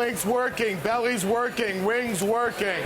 Flank's working, belly's working, wings working.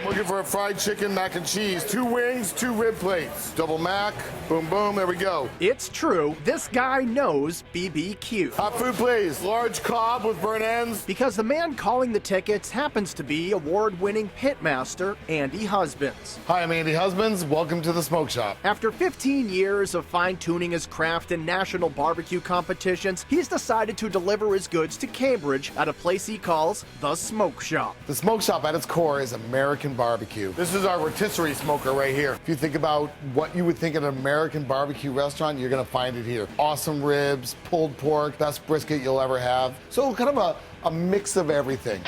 Looking for a fried chicken, mac and cheese. 2 wings, 2 rib plates. Double mac, boom, boom, there we go. It's true, this guy knows BBQ. Hot food, please. Large cob with burnt ends. Because the man calling the tickets happens to be award-winning pitmaster Andy Husbands. Hi, I'm Andy Husbands. Welcome to the Smoke Shop. After 15 years of fine-tuning his craft in national barbecue competitions, he's decided to deliver his goods to Cambridge at a place he calls the Smoke Shop. The Smoke Shop at its core is American barbecue. This is our rotisserie smoker right here. If you think about what you would think in an American barbecue restaurant, you're gonna find it here. Awesome ribs, pulled pork, best brisket you'll ever have. So kind of a mix of everything.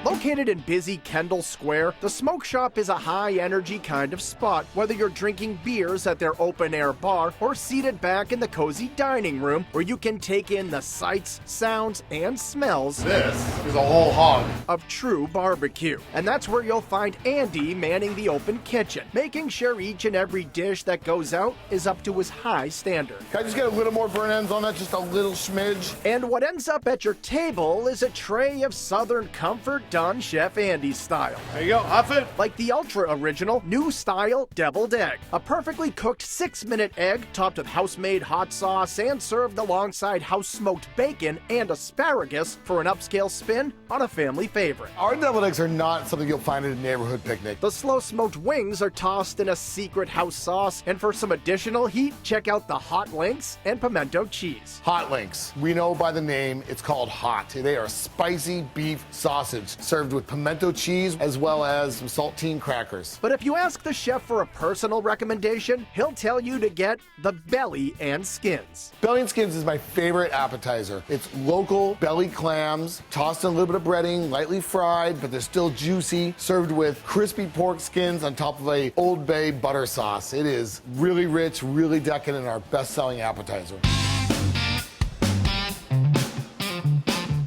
Located in busy Kendall Square, the Smoke Shop is a high-energy kind of spot, whether you're drinking beers at their open-air bar or seated back in the cozy dining room where you can take in the sights, sounds, and smells This is a whole hog of true barbecue. And that's where you'll find Andy manning the open kitchen, making sure each and every dish that goes out is up to his high standard. Can I just get a little more burnt ends on that? Just a little smidge? And what ends up at your table is a tray of Southern comfort done Chef Andy style. There you go, off it. Like the ultra original new style deviled egg. A perfectly cooked 6-minute egg topped with house-made hot sauce and served alongside house-smoked bacon and asparagus for an upscale spin on a family favorite. Our deviled eggs are not something you'll find at a neighborhood picnic. The slow-smoked wings are tossed in a secret house sauce, and for some additional heat, check out the hot links and pimento cheese. Hot links. We know by the name, it's called hot. They are spicy beef sausage served with pimento cheese as well as some saltine crackers. But if you ask the chef for a personal recommendation, he'll tell you to get the belly and skins. Belly and skins is my favorite appetizer. It's local belly clams, tossed in a little bit of breading, lightly fried, but they're still juicy, served with crispy pork skins on top of a Old Bay butter sauce. It is really rich, really decadent, our best-selling appetizer.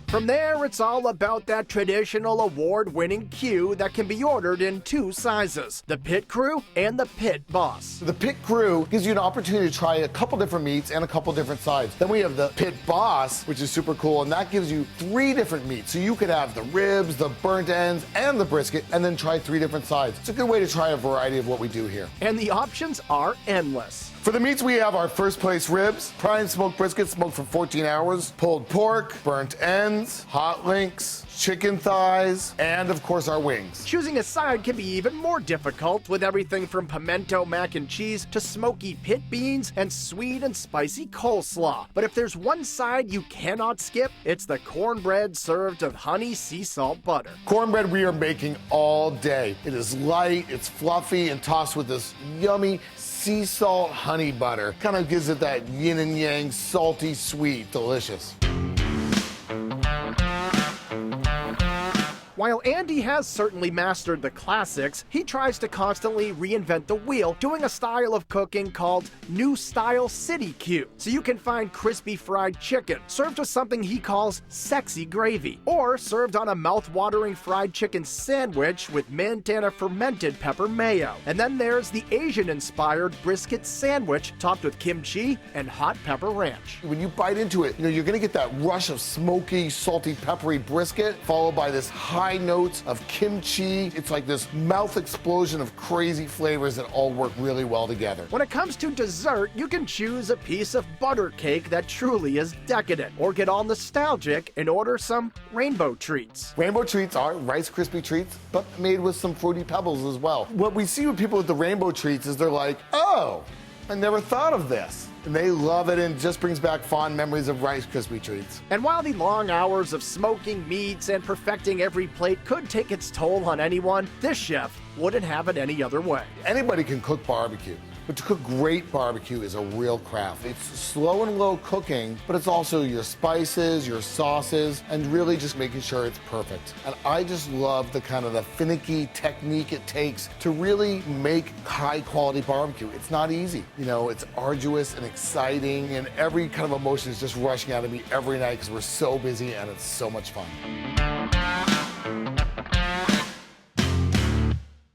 From there, it's all about that traditional award-winning queue that can be ordered in 2 sizes, the Pit Crew and the Pit Boss. The Pit Crew gives you an opportunity to try a couple different meats and a couple different sides. Then we have the Pit Boss, which is super cool, and that gives you 3 different meats. So you could have the ribs, the burnt ends, and the brisket, and then try 3 different sides. It's a good way to try a variety of what we do here. And the options are endless. For the meats, we have our first place ribs, prime smoked brisket smoked for 14 hours, pulled pork, burnt ends, hot links, chicken thighs, and of course our wings. Choosing a side can be even more difficult with everything from pimento mac and cheese to smoky pit beans and sweet and spicy coleslaw. But if there's one side you cannot skip, it's the cornbread served with honey sea salt butter. Cornbread we are making all day. It is light, it's fluffy, and tossed with this yummy sea salt honey butter. Kind of gives it that yin and yang, salty, sweet, delicious. While Andy has certainly mastered the classics, he tries to constantly reinvent the wheel, doing a style of cooking called New Style City Q. So you can find crispy fried chicken, served with something he calls sexy gravy, or served on a mouth-watering fried chicken sandwich with Montana fermented pepper mayo. And then there's the Asian-inspired brisket sandwich topped with kimchi and hot pepper ranch. When you bite into it, you're gonna get that rush of smoky, salty, peppery brisket, followed by this high notes of kimchi. It's like this mouth explosion of crazy flavors that all work really well together. When it comes to dessert, you can choose a piece of butter cake that truly is decadent, or get all nostalgic and order some rainbow treats. Rainbow treats are Rice Krispie treats, but made with some fruity pebbles as well. What we see with people with the rainbow treats is they're like, oh, I never thought of this. And they love it, and just brings back fond memories of Rice Krispie treats. And while the long hours of smoking meats and perfecting every plate could take its toll on anyone, this chef wouldn't have it any other way. Anybody can cook barbecue, but to cook great barbecue is a real craft. It's slow and low cooking, but it's also your spices, your sauces, and really just making sure it's perfect. And I just love the kind of the finicky technique it takes to really make high quality barbecue. It's not easy. It's arduous and exciting, and every kind of emotion is just rushing out of me every night because we're so busy and it's so much fun.